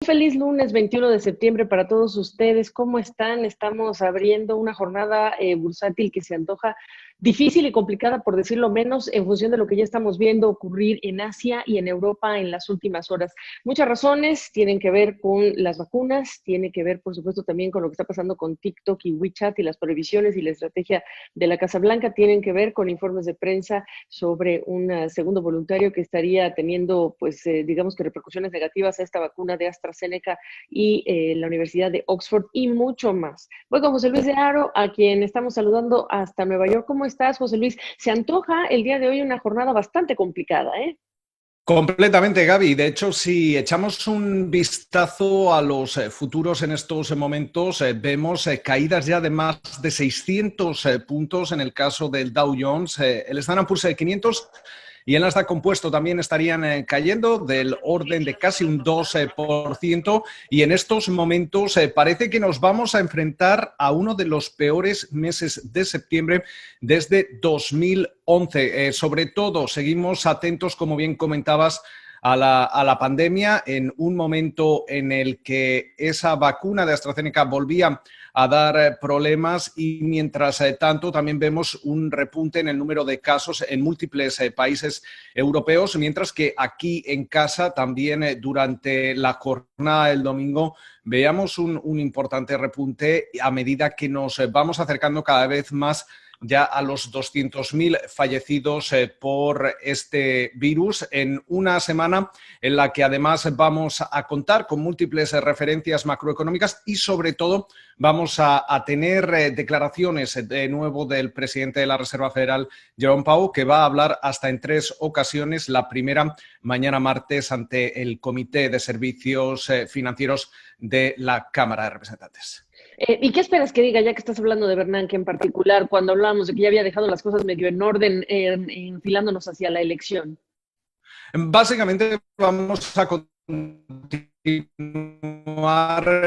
feliz lunes 21 de septiembre para todos ustedes. ¿Cómo están? Estamos abriendo una jornada bursátil que se antoja difícil y complicada, por decirlo menos, en función de lo que ya estamos viendo ocurrir en Asia y en Europa en las últimas horas. Muchas razones tienen que ver con las vacunas, tiene que ver, por supuesto, también con lo que está pasando con TikTok y WeChat y las prohibiciones y la estrategia de la Casa Blanca, tienen que ver con informes de prensa sobre un segundo voluntario que estaría teniendo, pues, digamos que repercusiones negativas a esta vacuna de AstraZeneca y la Universidad de Oxford y mucho más. Voy con José Luis de Aro, a quien estamos saludando hasta Nueva York. ¿Cómo estás, José Luis? Se antoja el día de hoy una jornada bastante complicada, ¿eh? Completamente, Gaby. De hecho, si echamos un vistazo a los futuros en estos momentos, vemos caídas ya de más de 600 puntos en el caso del Dow Jones. El Standard Poor's 500 y el Nasdaq Compuesto también estarían cayendo del orden de casi un 2%, y en estos momentos parece que nos vamos a enfrentar a uno de los peores meses de septiembre desde 2011. Sobre todo, seguimos atentos, como bien comentabas, a la pandemia, en un momento en el que esa vacuna de AstraZeneca volvía a dar problemas, y mientras tanto también vemos un repunte en el número de casos en múltiples países europeos, mientras que aquí en casa también durante la jornada del domingo veíamos un importante repunte a medida que nos vamos acercando cada vez más ya a los 200.000 fallecidos por este virus, en una semana en la que además vamos a contar con múltiples referencias macroeconómicas y sobre todo vamos a tener declaraciones de nuevo del presidente de la Reserva Federal, Jerome Powell, que va a hablar hasta en 3 ocasiones. La primera, mañana martes, ante el Comité de Servicios Financieros de la Cámara de Representantes. ¿Y qué esperas que diga, ya que estás hablando de Bernanke en particular, cuando hablábamos de que ya había dejado las cosas medio en orden, enfilándonos hacia la elección? Básicamente vamos a continuar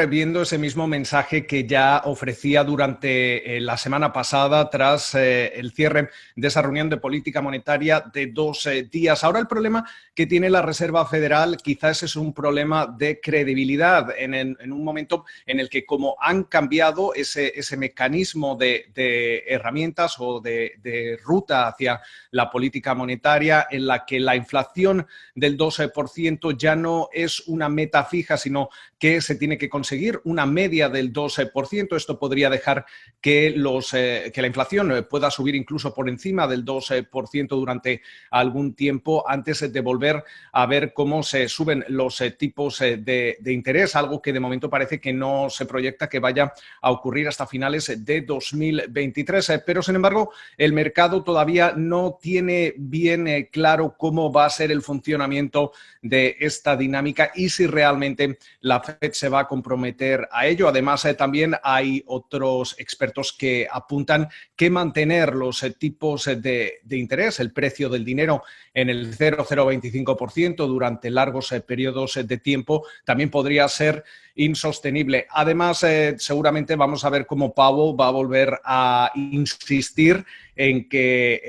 viendo ese mismo mensaje que ya ofrecía durante la semana pasada tras el cierre de esa reunión de política monetaria de 2 días. Ahora el problema que tiene la Reserva Federal quizás es un problema de credibilidad en un momento en el que, como han cambiado ese mecanismo de herramientas o de ruta hacia la política monetaria, en la que la inflación del 12% ya no es una meta fija, sino que se tiene que conseguir una media del 2%. Esto podría dejar que la inflación pueda subir incluso por encima del 2% durante algún tiempo, antes de volver a ver cómo se suben los tipos de interés, algo que de momento parece que no se proyecta que vaya a ocurrir hasta finales de 2023. Pero, sin embargo, el mercado todavía no tiene bien claro cómo va a ser el funcionamiento de esta dinámica y si realmente la Fed se va a comprometer a ello. Además, también hay otros expertos que apuntan que mantener los tipos de interés, el precio del dinero, en el 0,025% durante largos periodos de tiempo también podría ser insostenible. Además, seguramente vamos a ver cómo Powell va a volver a insistir en que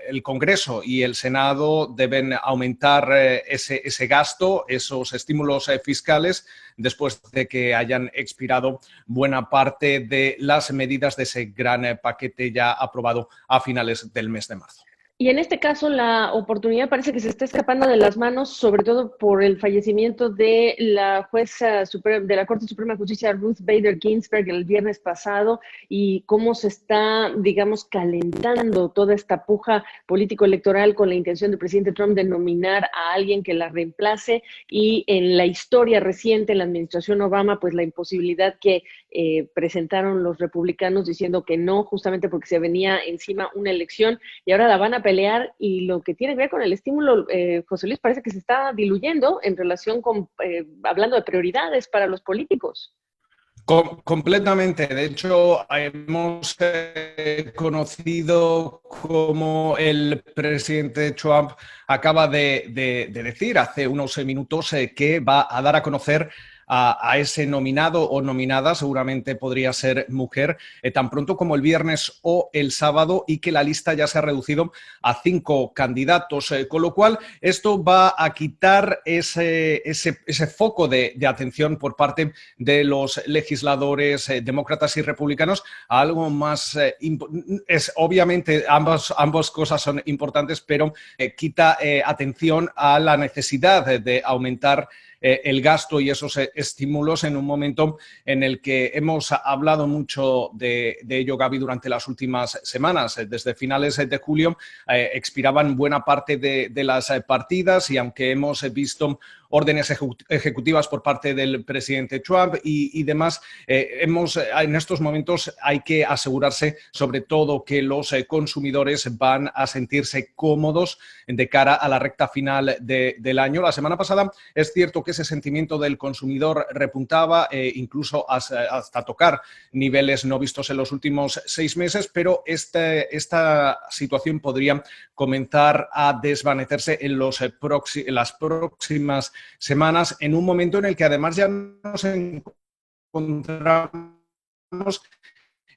el Congreso y el Senado deben aumentar ese gasto, esos estímulos fiscales, después de que hayan expirado buena parte de las medidas de ese gran paquete ya aprobado a finales del mes de marzo. Y en este caso la oportunidad parece que se está escapando de las manos, sobre todo por el fallecimiento de la jueza de la Corte Suprema de Justicia, Ruth Bader Ginsburg, el viernes pasado, y cómo se está, digamos, calentando toda esta puja político-electoral con la intención del presidente Trump de nominar a alguien que la reemplace, y en la historia reciente, en la administración Obama, pues la imposibilidad que presentaron los republicanos diciendo que no, justamente porque se venía encima una elección, y ahora la van a pelear, y lo que tiene que ver con el estímulo, José Luis, parece que se está diluyendo en relación con, hablando de prioridades para los políticos. Completamente. De hecho, hemos conocido cómo el presidente Trump acaba de decir hace unos minutos que va a dar a conocer a ese nominado o nominada, seguramente podría ser mujer, tan pronto como el viernes o el sábado, y que la lista ya se ha reducido a 5 candidatos, con lo cual esto va a quitar ese foco de atención por parte de los legisladores demócratas y republicanos a algo más. Obviamente ambas cosas son importantes, pero quita atención a la necesidad de aumentar el gasto y esos estímulos en un momento en el que hemos hablado mucho de ello, Gaby, durante las últimas semanas. Desde finales de julio expiraban buena parte de las partidas, y aunque hemos visto órdenes ejecutivas por parte del presidente Trump y demás, en estos momentos hay que asegurarse sobre todo que los consumidores van a sentirse cómodos de cara a la recta final del año. La semana pasada es cierto que ese sentimiento del consumidor repuntaba, incluso hasta tocar niveles no vistos en los últimos 6 meses, pero esta situación podría comenzar a desvanecerse en las próximas semanas, en un momento en el que además ya nos encontramos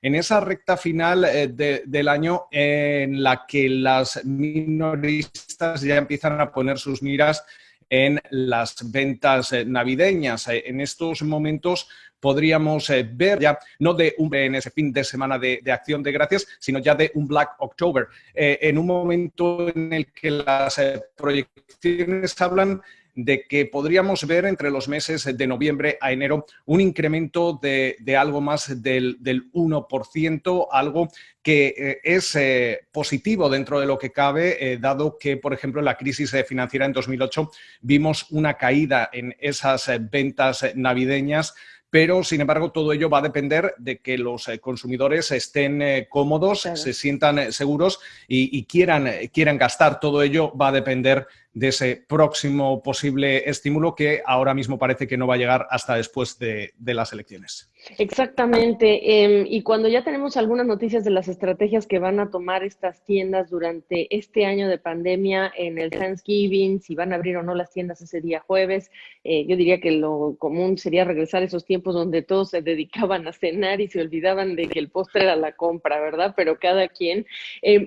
en esa recta final del año en la que las minoristas ya empiezan a poner sus miras en las ventas navideñas. En estos momentos podríamos ver ya no en ese fin de semana de Acción de Gracias, sino ya de un Black October, en un momento en el que las proyecciones hablan de que podríamos ver entre los meses de noviembre a enero un incremento de algo más del 1%, algo que es positivo dentro de lo que cabe, dado que, por ejemplo, en la crisis financiera en 2008 vimos una caída en esas ventas navideñas. Pero, sin embargo, todo ello va a depender de que los consumidores estén cómodos, claro, se sientan seguros y quieran gastar. Todo ello va a depender de ese próximo posible estímulo que ahora mismo parece que no va a llegar hasta después de las elecciones. Exactamente. Y cuando ya tenemos algunas noticias de las estrategias que van a tomar estas tiendas durante este año de pandemia en el Thanksgiving, si van a abrir o no las tiendas ese día jueves, yo diría que lo común sería regresar a esos tiempos donde todos se dedicaban a cenar y se olvidaban de que el postre era la compra, ¿verdad? Pero cada quien.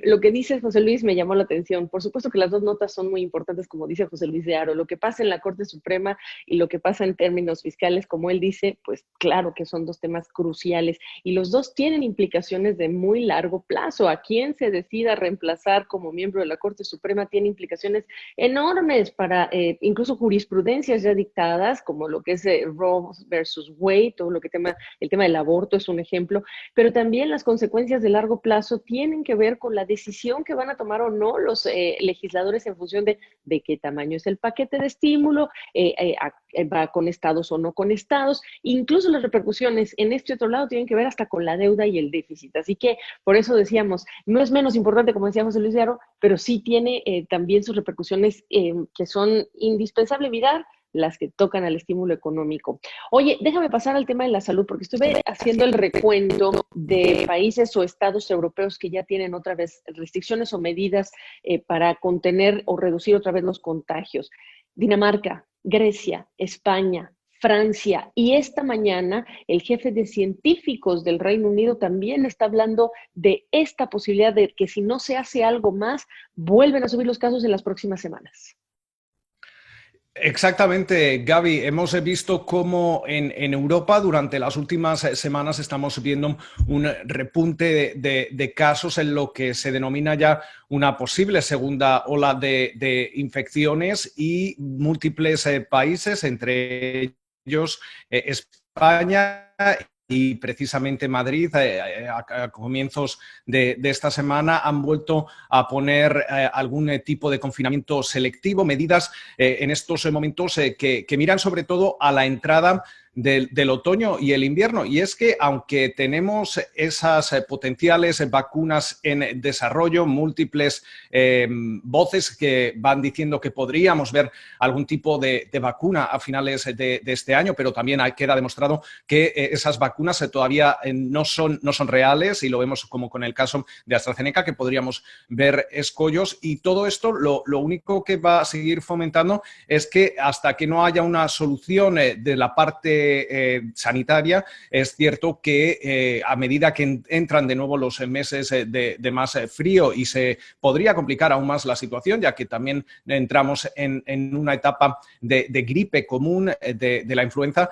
Lo que dice José Luis me llamó la atención. Por supuesto que las dos notas son muy importantes, como dice José Luis de Haro. Lo que pasa en la Corte Suprema y lo que pasa en términos fiscales, como él dice, pues claro que son dos temas cruciales y los dos tienen implicaciones de muy largo plazo. A quien se decida reemplazar como miembro de la Corte Suprema tiene implicaciones enormes para incluso jurisprudencias ya dictadas, como lo que es Roe versus Wade, o el tema del aborto es un ejemplo, pero también las consecuencias de largo plazo tienen que ver con la decisión que van a tomar o no los legisladores en función de qué tamaño es el paquete de estímulo, va con estados o no con estados. Incluso las repercusiones en este otro lado tienen que ver hasta con la deuda y el déficit. Así que por eso decíamos, no es menos importante, como decía José Luis de Haro, pero sí tiene también sus repercusiones que son indispensables mirar, las que tocan al estímulo económico. Oye, déjame pasar al tema de la salud, porque estuve haciendo el recuento de países o estados europeos que ya tienen otra vez restricciones o medidas para contener o reducir otra vez los contagios. Dinamarca, Grecia, España, Francia, y esta mañana el jefe de científicos del Reino Unido también está hablando de esta posibilidad de que si no se hace algo más, vuelven a subir los casos en las próximas semanas. Exactamente, Gaby. Hemos visto cómo en Europa durante las últimas semanas estamos viendo un repunte de casos en lo que se denomina ya una posible segunda ola de infecciones, y múltiples países, entre ellos España y precisamente Madrid, a comienzos de esta semana, han vuelto a poner algún tipo de confinamiento selectivo, medidas en estos momentos que miran sobre todo a la entrada del otoño y el invierno. Y es que aunque tenemos esas potenciales vacunas en desarrollo, múltiples voces que van diciendo que podríamos ver algún tipo de vacuna a finales de este año, pero también queda demostrado que esas vacunas todavía no son reales, y lo vemos como con el caso de AstraZeneca, que podríamos ver escollos, y todo esto lo único que va a seguir fomentando es que hasta que no haya una solución de la parte sanitaria, es cierto que a medida que entran de nuevo los meses de más frío, y se podría complicar aún más la situación, ya que también entramos en una etapa de gripe común de la influenza,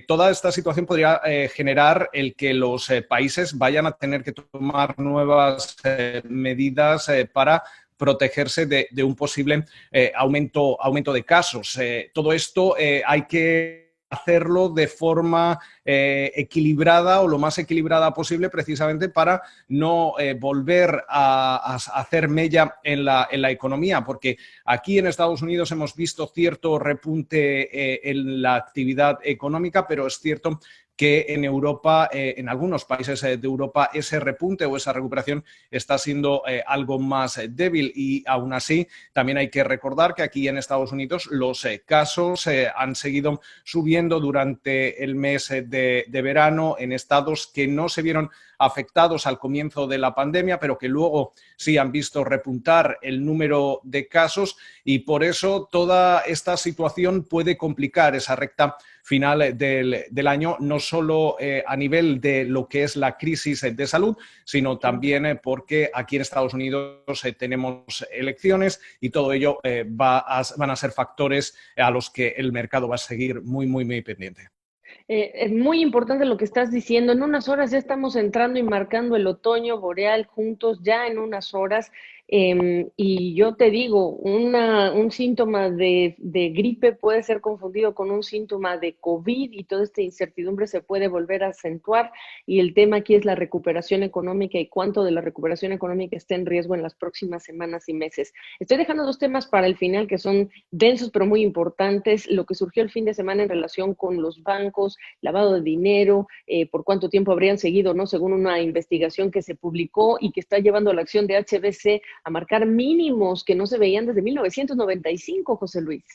toda esta situación podría generar el que los países vayan a tener que tomar nuevas medidas para protegerse de un posible aumento de casos. Todo esto hay que hacerlo de forma equilibrada, o lo más equilibrada posible, precisamente para no volver a hacer mella en la economía, porque aquí en Estados Unidos hemos visto cierto repunte en la actividad económica, pero es cierto que en Europa, en algunos países de Europa, ese repunte o esa recuperación está siendo algo más débil, y aún así también hay que recordar que aquí en Estados Unidos los casos han seguido subiendo durante el mes de verano en estados que no se vieron afectados al comienzo de la pandemia, pero que luego sí han visto repuntar el número de casos, y por eso toda esta situación puede complicar esa recta final del año, no solo a nivel de lo que es la crisis de salud, sino también porque aquí en Estados Unidos tenemos elecciones, y todo ello van a ser factores a los que el mercado va a seguir muy pendiente. Es muy importante lo que estás diciendo. En unas horas ya estamos entrando y marcando el otoño boreal juntos, ya en unas horas. Y yo te digo, un síntoma de gripe puede ser confundido con un síntoma de COVID, y toda esta incertidumbre se puede volver a acentuar. Y el tema aquí es la recuperación económica, y cuánto de la recuperación económica está en riesgo en las próximas semanas y meses. Estoy dejando dos temas para el final que son densos pero muy importantes. Lo que surgió el fin de semana en relación con los bancos, lavado de dinero, por cuánto tiempo habrían seguido, ¿no? Según una investigación que se publicó y que está llevando a la acción de HBC a marcar mínimos que no se veían desde 1995, José Luis.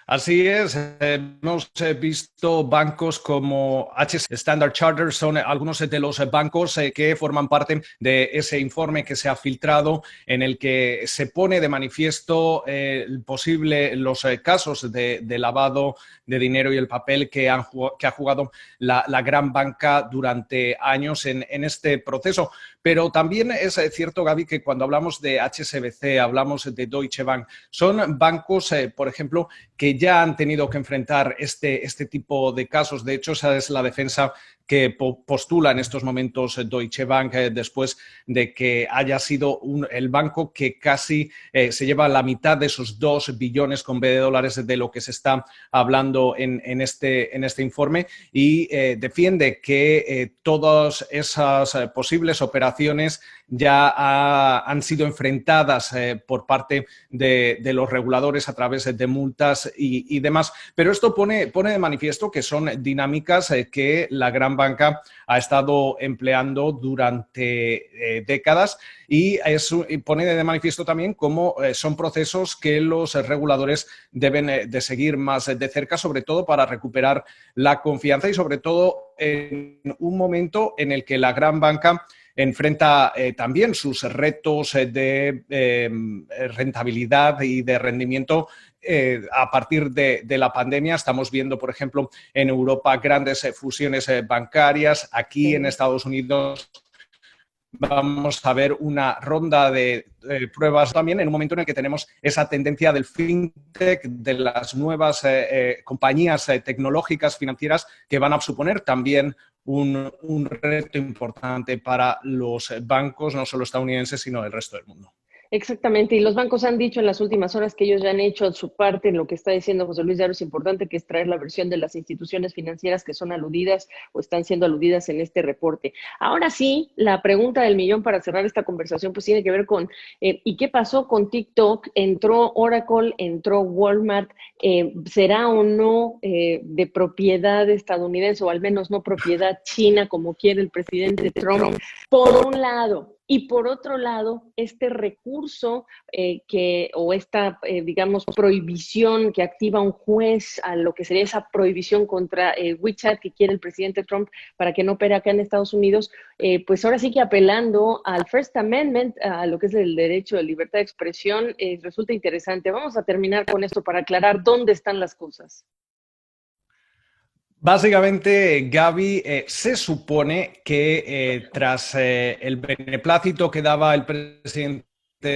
Así es, hemos visto bancos como Standard Chartered, son algunos de los bancos que forman parte de ese informe que se ha filtrado, en el que se pone de manifiesto los casos de lavado de dinero y el papel que ha jugado la gran banca durante años en este proceso. Pero también es cierto, Gaby, que cuando hablamos de HSBC, hablamos de Deutsche Bank, son bancos, por ejemplo, que ya han tenido que enfrentar este tipo de casos. De hecho, esa es la defensa que postula en estos momentos Deutsche Bank, después de que haya sido el banco que casi se lleva la mitad de esos 2 billones con B de dólares de lo que se está hablando en este informe, y defiende que todas esas posibles operaciones ya han sido enfrentadas por parte de los reguladores a través de multas y demás. Pero esto pone de manifiesto que son dinámicas que la gran banca ha estado empleando durante décadas, y pone de manifiesto también cómo son procesos que los reguladores deben de seguir más de cerca, sobre todo para recuperar la confianza, y sobre todo en un momento en el que la gran banca enfrenta también sus retos de rentabilidad y de rendimiento a partir de la pandemia. Estamos viendo, por ejemplo, en Europa grandes fusiones bancarias. Aquí en Estados Unidos vamos a ver una ronda de pruebas también en un momento en el que tenemos esa tendencia del fintech, de las nuevas compañías tecnológicas financieras, que van a suponer también un reto importante para los bancos, no solo estadounidenses, sino del resto del mundo. Exactamente, y los bancos han dicho en las últimas horas que ellos ya han hecho su parte en lo que está diciendo José Luis Diaro, es importante, que es traer la versión de las instituciones financieras que son aludidas o están siendo aludidas en este reporte. Ahora sí, la pregunta del millón para cerrar esta conversación pues tiene que ver con ¿y qué pasó con TikTok? Entró Oracle, entró Walmart, ¿será o no de propiedad estadounidense o al menos no propiedad china como quiere el presidente Trump? Por un lado. Y por otro lado, este recurso o esta, digamos, prohibición que activa un juez a lo que sería esa prohibición contra WeChat que quiere el presidente Trump para que no opere acá en Estados Unidos, pues ahora sí que apelando al First Amendment, a lo que es el derecho de libertad de expresión, resulta interesante. Vamos a terminar con esto para aclarar dónde están las cosas. Básicamente, Gaby, se supone que tras el beneplácito que daba el presidente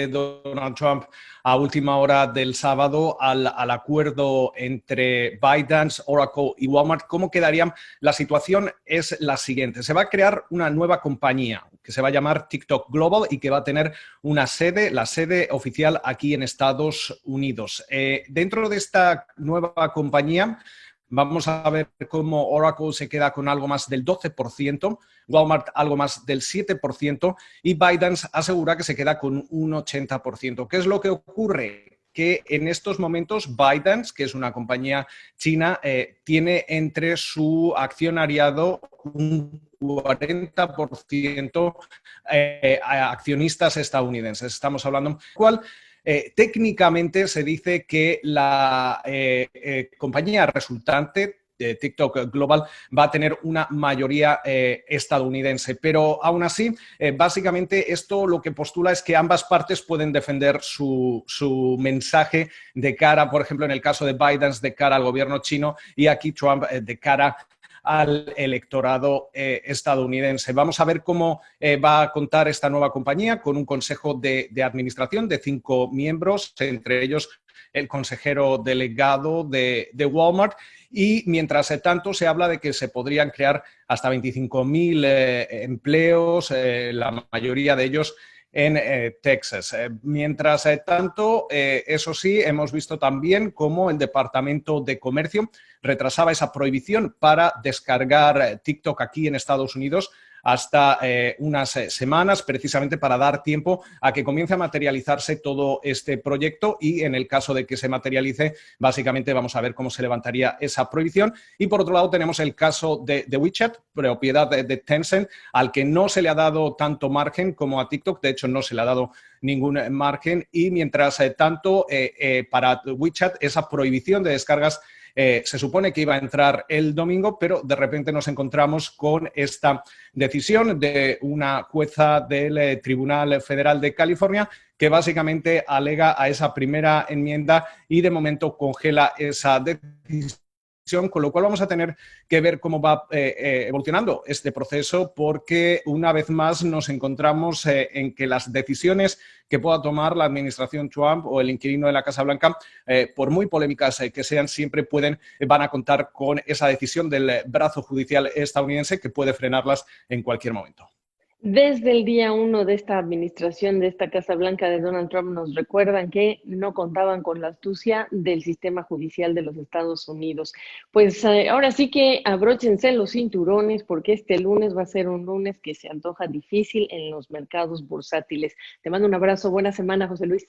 Donald Trump a última hora del sábado al acuerdo entre ByteDance, Oracle y Walmart, ¿cómo quedarían? La situación es la siguiente. Se va a crear una nueva compañía que se va a llamar TikTok Global y que va a tener una sede, la sede oficial aquí en Estados Unidos. Dentro de esta nueva compañía, vamos a ver cómo Oracle se queda con algo más del 12%, Walmart algo más del 7% y ByteDance asegura que se queda con un 80%. ¿Qué es lo que ocurre? Que en estos momentos ByteDance, que es una compañía china, tiene entre su accionariado un 40% accionistas estadounidenses. Estamos hablando, ¿cuál? Técnicamente se dice que la compañía resultante de TikTok Global va a tener una mayoría estadounidense, pero aún así, básicamente esto lo que postula es que ambas partes pueden defender su mensaje de cara, por ejemplo, en el caso de Biden, de cara al gobierno chino y aquí Trump de cara al electorado estadounidense. Vamos a ver cómo va a contar esta nueva compañía con un consejo de administración de 5 miembros, entre ellos el consejero delegado de Walmart. Y mientras tanto se habla de que se podrían crear hasta 25.000 empleos, la mayoría de ellos en Texas. Mientras tanto, eso sí, hemos visto también cómo el Departamento de Comercio retrasaba esa prohibición para descargar TikTok aquí en Estados Unidos hasta unas semanas, precisamente para dar tiempo a que comience a materializarse todo este proyecto y en el caso de que se materialice, básicamente vamos a ver cómo se levantaría esa prohibición. Y por otro lado tenemos el caso de WeChat, propiedad de Tencent, al que no se le ha dado tanto margen como a TikTok, de hecho no se le ha dado ningún margen y mientras tanto para WeChat esa prohibición de descargas se supone que iba a entrar el domingo, pero de repente nos encontramos con esta decisión de una jueza del Tribunal Federal de California que básicamente alega a esa primera enmienda y de momento congela esa decisión, con lo cual vamos a tener que ver cómo va evolucionando este proceso porque una vez más nos encontramos en que las decisiones que pueda tomar la administración Trump o el inquilino de la Casa Blanca, por muy polémicas que sean, siempre van a contar con esa decisión del brazo judicial estadounidense que puede frenarlas en cualquier momento. Desde el día uno de esta administración, de esta Casa Blanca de Donald Trump, nos recuerdan que no contaban con la astucia del sistema judicial de los Estados Unidos. Pues ahora sí que abróchense los cinturones porque este lunes va a ser un lunes que se antoja difícil en los mercados bursátiles. Te mando un abrazo, buena semana, José Luis.